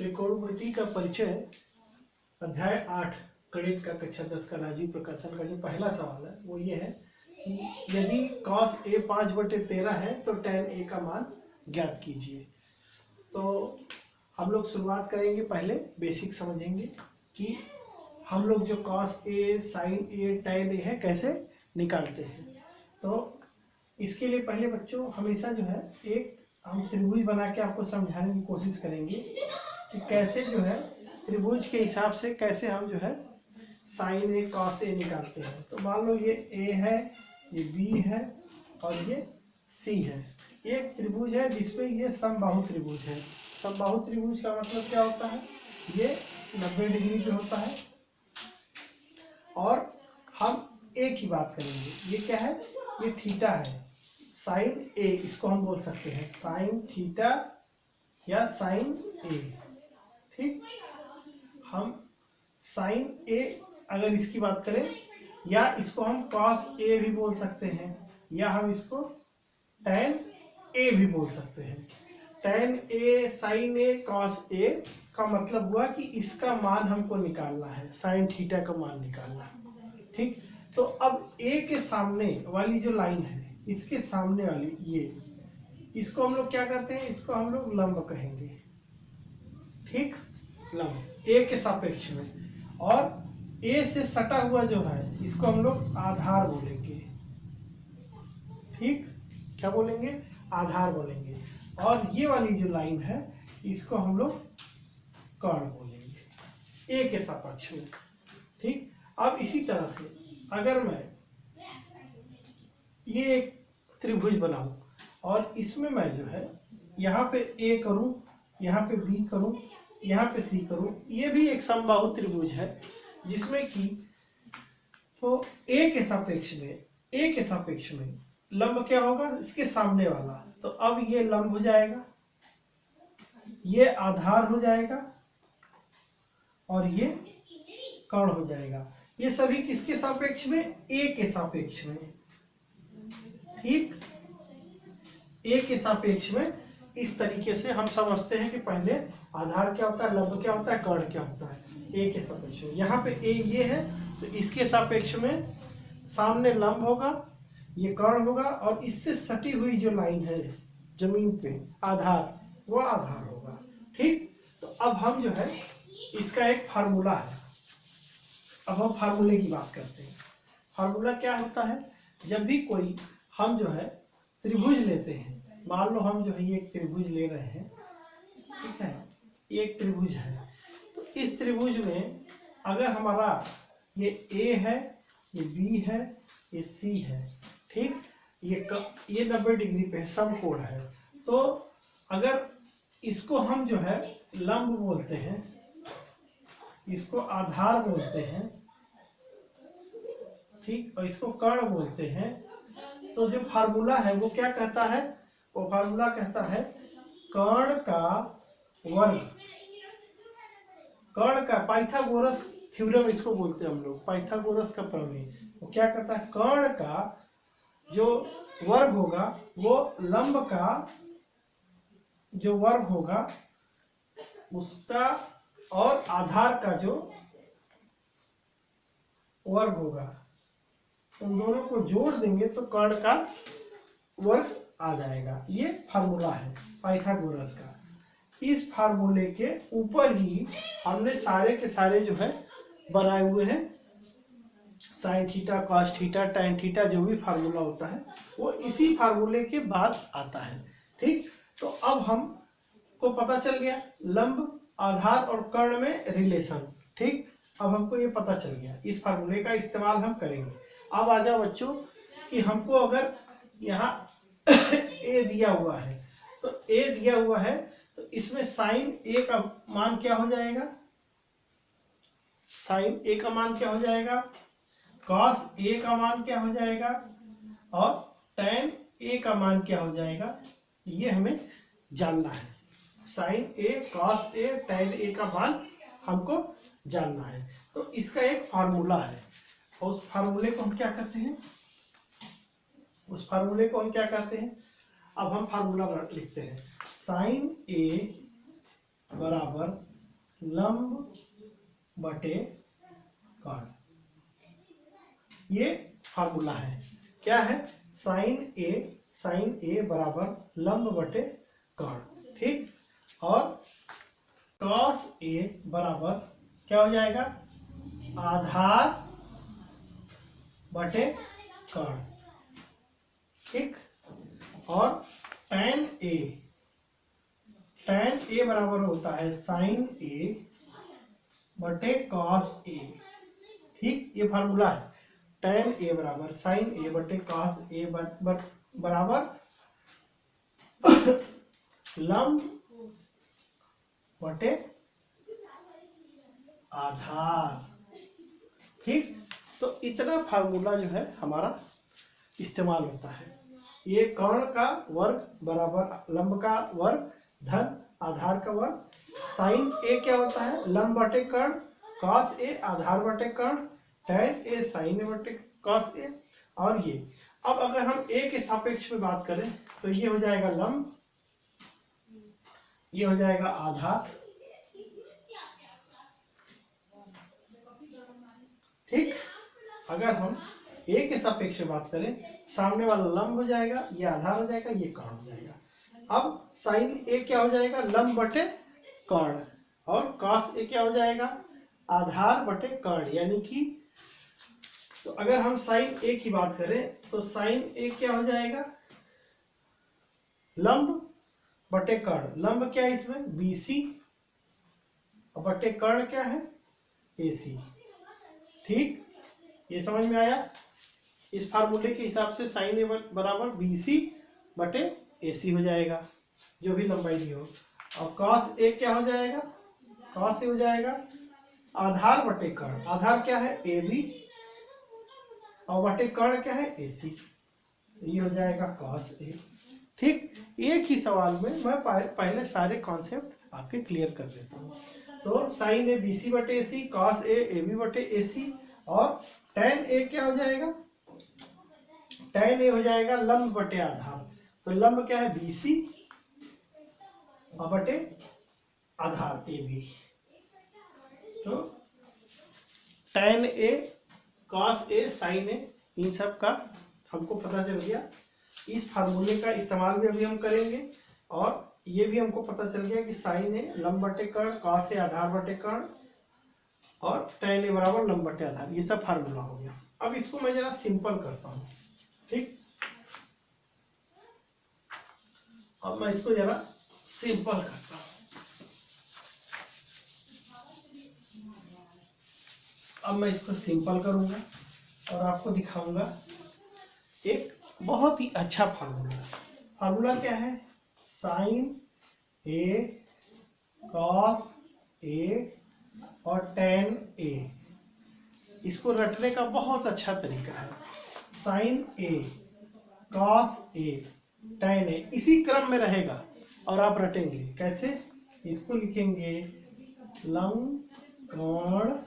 त्रिकोणमिति का परिचय अध्याय 8 गणित का कक्षा 10 का राजीव प्रकाशन का जो पहला सवाल है वो ये है कि यदि cos a 5/13 है तो tan a का मान ज्ञात कीजिए। तो हम लोग शुरुआत करेंगे, पहले बेसिक समझेंगे कि हम लोग जो cos a sin a tan a है कैसे निकालते हैं। तो इसके लिए पहले बच्चों हमेशा जो है एक हम त्रिभुज बना के आपको समझाने की कोशिश करेंगे कि कैसे जो है त्रिभुज के हिसाब से कैसे हम जो है साइन ए कॉस ए निकालते हैं। तो मान लो ये ए है, ये बी है और ये सी है। एक त्रिभुज है जिसमें ये समबाहु त्रिभुज है। समबाहु त्रिभुज का मतलब क्या होता है, ये 90 डिग्री पे होता है। और हम ए की बात करेंगे, ये क्या है, ये थीटा है, साइन ए इसको हम बोल सकते हैं, साइन थीटा या साइन ए। ठीक, हम साइन ए अगर इसकी बात करें, या इसको हम कॉस ए भी बोल सकते हैं, या हम इसको टैन ए भी बोल सकते हैं। Tan A, sign A, cos A का मतलब हुआ कि इसका मान हमको निकालना है, साइन थीटा का मान निकालना है। ठीक, तो अब ए के सामने वाली जो लाइन है, इसके सामने वाली ये, इसको हम लोग क्या करते हैं, इसको हम लोग लंब कहेंगे। ठीक, लंब ए के सापेक्ष में। और ए से सटा हुआ जो है इसको हम लोग आधार बोलेंगे। ठीक, क्या बोलेंगे, आधार बोलेंगे। और ये वाली जो लाइन है इसको हम लोग कर्ण बोलेंगे ए के सापेक्ष में। ठीक, अब इसी तरह से अगर मैं ये एक त्रिभुज बनाऊं और इसमें मैं जो है यहाँ पे ए करूं, यहाँ पे बी करूं, यहाँ पे सी करूं, ये भी एक समबाहु त्रिभुज है जिसमें कि तो ए के सापेक्ष में लंब क्या होगा, इसके सामने वाला। तो अब ये लंब हो जाएगा, ये आधार हो जाएगा और ये कर्ण हो जाएगा। ये सभी किसके सापेक्ष में, ए के सापेक्ष में। ठीक, ए के सापेक्ष में इस तरीके से हम समझते हैं कि पहले आधार क्या होता है, लंब क्या होता है, कर्ण क्या होता है, ए के सापेक्ष में। यहाँ पे ए ये है तो इसके सापेक्ष में सामने लंब होगा, ये कर्ण होगा, और इससे सटी हुई जो लाइन है जमीन पे आधार, वो आधार होगा। ठीक, तो अब हम जो है इसका एक फार्मूला है, अब हम फार्मूले की बात करते हैं। फार्मूला क्या होता है, जब भी कोई हम जो है त्रिभुज लेते हैं, मान लो हम जो है ये एक त्रिभुज ले रहे हैं, ठीक है, एक त्रिभुज है, तो इस त्रिभुज में अगर हमारा ये ए है, ये बी है, ये सी है, ठीक, ये 90 डिग्री पे समकोण है, तो अगर इसको हम जो है लंब बोलते हैं, इसको आधार बोलते हैं, ठीक, और इसको कर्ण बोलते हैं, तो जो फार्मूला है वो क्या कहता है, वो फार्मूला कहता है कर्ण का वर्ग, कर्ण का पाइथागोरस थ्योरम इसको बोलते हैं हम लोग, पाइथागोरस का प्रमेय। वो क्या कहता है, कर्ण का जो वर्ग होगा वो लंब का जो वर्ग होगा उसका और आधार का जो वर्ग होगा, उन दोनों को जोड़ देंगे तो कर्ण का वर्ग आ जाएगा। ये फार्मूला है पाइथागोरस का। इस फार्मूले के ऊपर ही हमने सारे के सारे जो है बनाए हुए हैं, sine theta, cos theta, tan theta, जो भी फार्मूला होता है वो इसी फार्मूले के बाद आता है। ठीक, तो अब हमको पता चल गया लंब, आधार और कर्ण में रिलेशन। ठीक, अब हमको ये पता चल गया, इस फार्मूले का इस्तेमाल हम करेंगे। अब आ जाओ बच्चों कि हमको अगर यहाँ ए दिया हुआ है, तो ए दिया हुआ है तो इसमें साइन ए का मान क्या हो जाएगा, साइन ए का मान क्या हो जाएगा, कॉस ए का मान क्या हो जाएगा, और टैन ए का मान क्या हो जाएगा, ये हमें जानना है। Sign A, cos A, tan A का मान हमको जानना है। तो इसका एक फार्मूला है, और उस फार्मूले को हम क्या करते हैं, अब हम फार्मूला लिखते हैं, साइन ए बराबर लंब बटे कर्ण। ये फार्मूला है, क्या है, साइन ए बराबर लंब बटे कर्ण, ठीक। और कॉस ए बराबर क्या हो जाएगा, आधार बटे कर्ण, ठीक। और tan ए बराबर होता है साइन ए बटे कॉस ए, ठीक। ये फार्मूला है, tan ए बराबर साइन ए बटे कॉस ए बराबर लंब बटे आधार, ठीक। तो इतना फार्मूला जो है हमारा इस्तेमाल होता है। ये कर्ण का वर्ग बराबर लंब का वर्ग धन आधार का वर्ग, साइन ए क्या होता है, लंब बटे कर्ण, कॉस ए आधार बटे कर्ण, tan ए साइन ए बटे कॉस ए। और ये अब अगर हम ए के सापेक्ष में बात करें तो ये हो जाएगा लंब, ये हो जाएगा आधार, ठीक। अगर हम ए के सापेक्ष में बात करें, सामने वाला लंब हो जाएगा, ये आधार हो जाएगा, ये कर्ण हो जाएगा। अब साइन ए क्या हो जाएगा, लंब बटे कर्ण, और कॉस ए क्या हो जाएगा, आधार बटे कर्ण। यानी कि तो अगर हम साइन ए की बात करें तो साइन ए क्या हो जाएगा, लंब बटे कर्ण। लंब क्या है इसमें, बीसी, और बटे कर्ण क्या है, एसी, ठीक। ये समझ में आया। इस फार्मूले के हिसाब से साइन ए बराबर बीसी बटे एसी हो जाएगा, जो भी लंबाई दी हो। और कॉस ए क्या हो जाएगा, कॉस ए हो जाएगा आधार बटे कर्ण। आधार क्या है, ए बी, और बटे कर्ण क्या है, एसी। ये हो जाएगा कॉस ए, ठीक। एक ही सवाल में मैं पहले सारे कॉन्सेप्ट आपके क्लियर कर देता हूँ। तो साइन ए बीसी बटे एसी, कॉस ए बी बटे एसी, और tan ए क्या हो जाएगा, tan ए हो जाएगा लंब बटे आधार। तो लंब क्या है, बीसी, और बटे आधार ए बी। तो tan A cos A sign ए, इन सब का हमको पता चल गया। इस फार्मूले का इस्तेमाल भी अभी हम करेंगे, और ये भी हमको पता चल गया कि साइन ए लंब बटे कर्ण, कॉस ए आधार बटे कर्ण, और tan ए बराबर लंब बटे आधार। ये सब फार्मूला हो गया। अब इसको मैं जरा सिंपल करता हूँ, ठीक। अब मैं इसको जरा सिंपल करता हूँ। अब मैं इसको सिंपल करूंगा और आपको दिखाऊंगा एक बहुत ही अच्छा फार्मूला। फार्मूला क्या है, साइन ए कॉस ए और tan ए। इसको रटने का बहुत अच्छा तरीका है, sign A cos A tan ए, इसी क्रम में रहेगा और आप रटेंगे कैसे। इसको लिखेंगे लंब कर्ण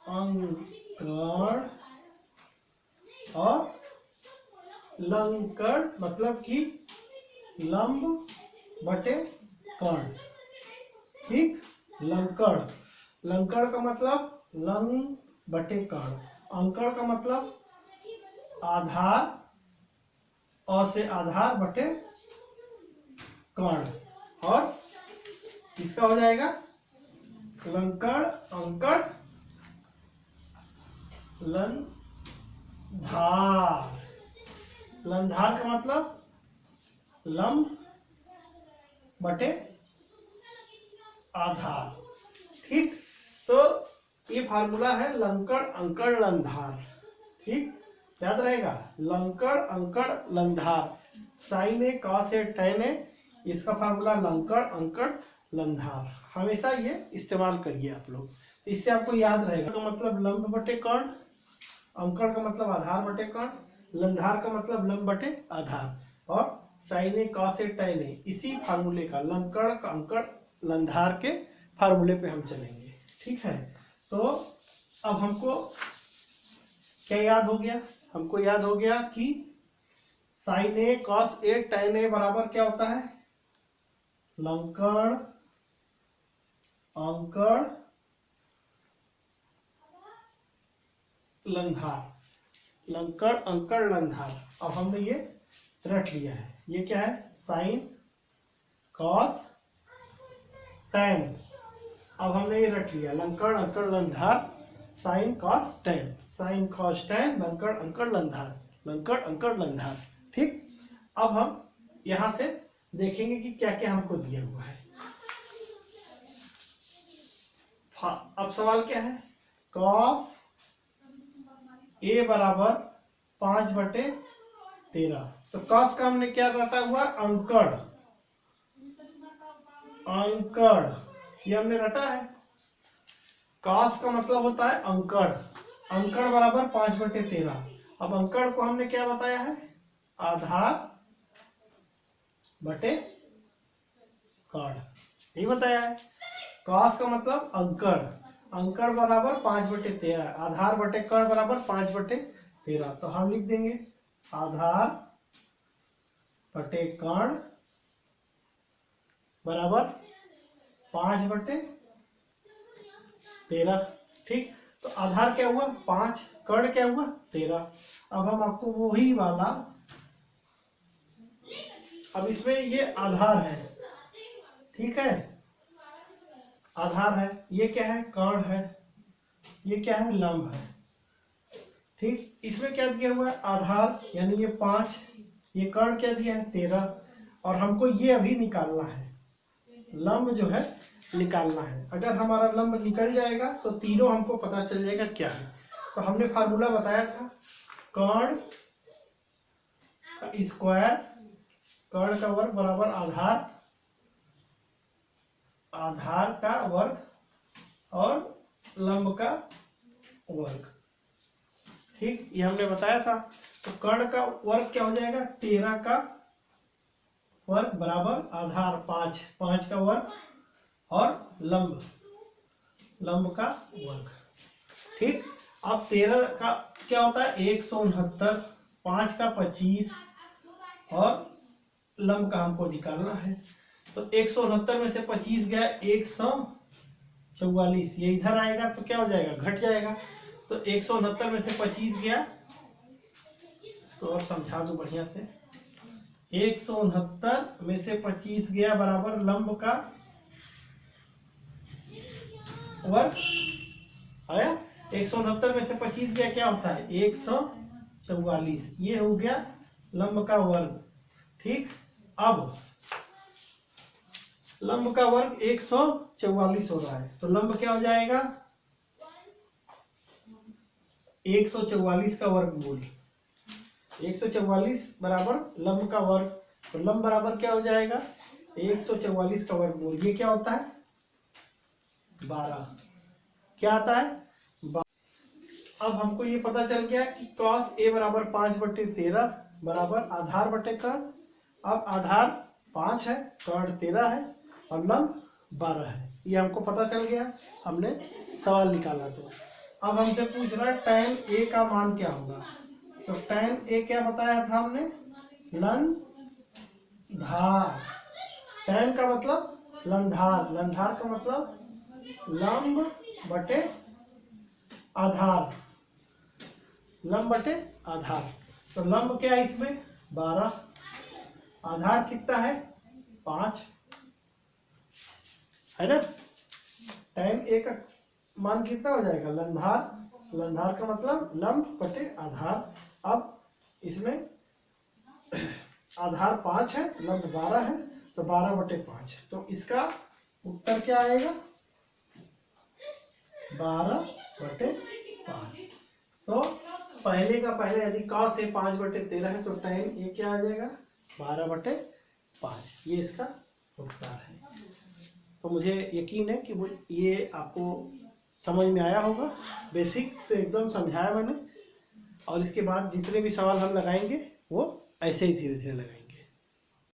अंकर्ण और लंकर्ण, मतलब कि लंब बटे कर्ण, ठीक। लंकर्ण, लंकर्ण का मतलब लंब बटे कर्ण, अंकर्ण का मतलब आधार, अ से आधार बटे कर्ण, और इसका हो जाएगा लंकर्ण अंकर्ण लंधार। लंधार का मतलब लंब बटे आधार, ठीक। तो ये फार्मूला है लंकर्ण अंकर्ण लंधार, ठीक। याद रहेगा, लंकर्ण अंकर्ण लंधार, sign A cos A tan ए, इसका फार्मूला लंकर्ण अंकर्ण लंधार। हमेशा ये इस्तेमाल करिए आप लोग, इससे आपको याद रहेगा। तो मतलब लंब बटे कर्ण, अंकर्ण का मतलब आधार बटे कर्ण, लंधार का मतलब लंब बटे आधार, और sign A cos A tan ए, इसी फार्मूले का लंकर्ण अंकर्ण लंधार के फार्मूले पे हम चलेंगे, ठीक है। तो अब हमको क्या याद हो गया, हमको याद हो गया कि sign A cos A tan ए बराबर क्या होता है, लंकड़ अंकड़ लंधार, लंकड़ अंकड़ लंधार। अब हमने ये रट लिया है। ये क्या है? Sine cos tan. अब हमने ये रट लिया, लंकड़ अंकड़ लंधार, sine cos tan, sine cos tan, लंकड़ अंकड़ लंधार, लंकड़ अंकड़ लंधार। ठीक। अब हम यहां से देखेंगे कि क्या क्या हमको दिया हुआ है। अब सवाल क्या है? कॉस ए बराबर 5/13। तो कॉस का हमने क्या रटा हुआ? अंकड़, अंकड़ ये हमने रटा है। कॉस का मतलब होता है अंकड़, अंकड़ बराबर 5/13। अब अंकड़ को हमने क्या बताया है? आधार बटे कड़, यही बताया है। कॉस का मतलब अंकड़, अंकड़ बराबर 5/13, आधार बटे कड़ बराबर 5/13। तो हम लिख देंगे आधार बटे कड़ बराबर 5/13। ठीक। तो आधार क्या हुआ? 5, कड़ क्या हुआ? 13। अब हम आपको वही वाला, अब इसमें ये आधार है, ठीक है, आधार है। ये क्या है? कर्ण है। ये क्या है? लंब है। ठीक। इसमें क्या दिया हुआ है? आधार यानी ये 5, ये कर्ण क्या दिया है? 13। और हमको ये अभी निकालना है, लंब जो है निकालना है। अगर हमारा लंब निकल जाएगा तो तीनों हमको पता चल जाएगा क्या है। तो हमने फार्मूला बताया था, कर्ण का स्क्वायर, कर्ण का वर्ग बराबर आधार, आधार का वर्ग और लंब का वर्ग। ठीक। ये हमने बताया था। तो कर्ण का वर्ग क्या हो जाएगा? 13 का वर्ग बराबर आधार 5, 5 का वर्ग और लंब, लंब का वर्ग। ठीक। अब 13 का क्या होता है? 169, 5 का 25 और लंब का हमको निकालना है। तो 169 में से 25 गया 144, ये इधर आएगा तो क्या हो जाएगा? घट जाएगा। तो 169 में से 25 गया, इसको और समझा दो बढ़िया से, 169 में से 25 गया बराबर लंब का वर्ग आया। 169 में से 25 गया क्या होता है? 144, ये हो गया लंब का वर्ग। ठीक। अब लंब का वर्ग 144 हो रहा है, तो लंब क्या हो जाएगा? 144 का वर्गमूल, 144 बराबर लंब का वर्ग। तो लंब बराबर क्या हो जाएगा? 144 का वर्गमूल। ये क्या होता है? 12। क्या आता है? 12। अब हमको ये पता चल गया कि कॉस ए बराबर 5/13 बराबर आधार बटे कर्ण। अब आधार 5 है, कर्ण 13 है और लंब 12 है। ये हमको पता चल गया, हमने सवाल निकाला। तो अब हमसे पूछ रहा है tan a का मान क्या होगा। तो tan a क्या बताया था हमने? लंधार। tan का मतलब लंधार, लंधार का मतलब लंब बटे आधार, लंब बटे आधार। तो लंब क्या है इसमें? 12, आधार कितना है? 5 है ना। tan a का मान कितना हो जाएगा? लंधार, लंधार का मतलब लंब बटे आधार। अब इसमें आधार 5 है, लंब 12 है, तो 12/5। तो इसका उत्तर क्या आएगा? 12/5। तो पहले का पहले, यदि cos ए 5/13 है तो tan ए क्या आ जाएगा? 12/5। ये इसका उत्तर है। तो मुझे यकीन है कि वो ये आपको समझ में आया होगा। बेसिक से एकदम समझाया मैंने, और इसके बाद जितने भी सवाल हम लगाएंगे वो ऐसे ही धीरे धीरे लगाएंगे।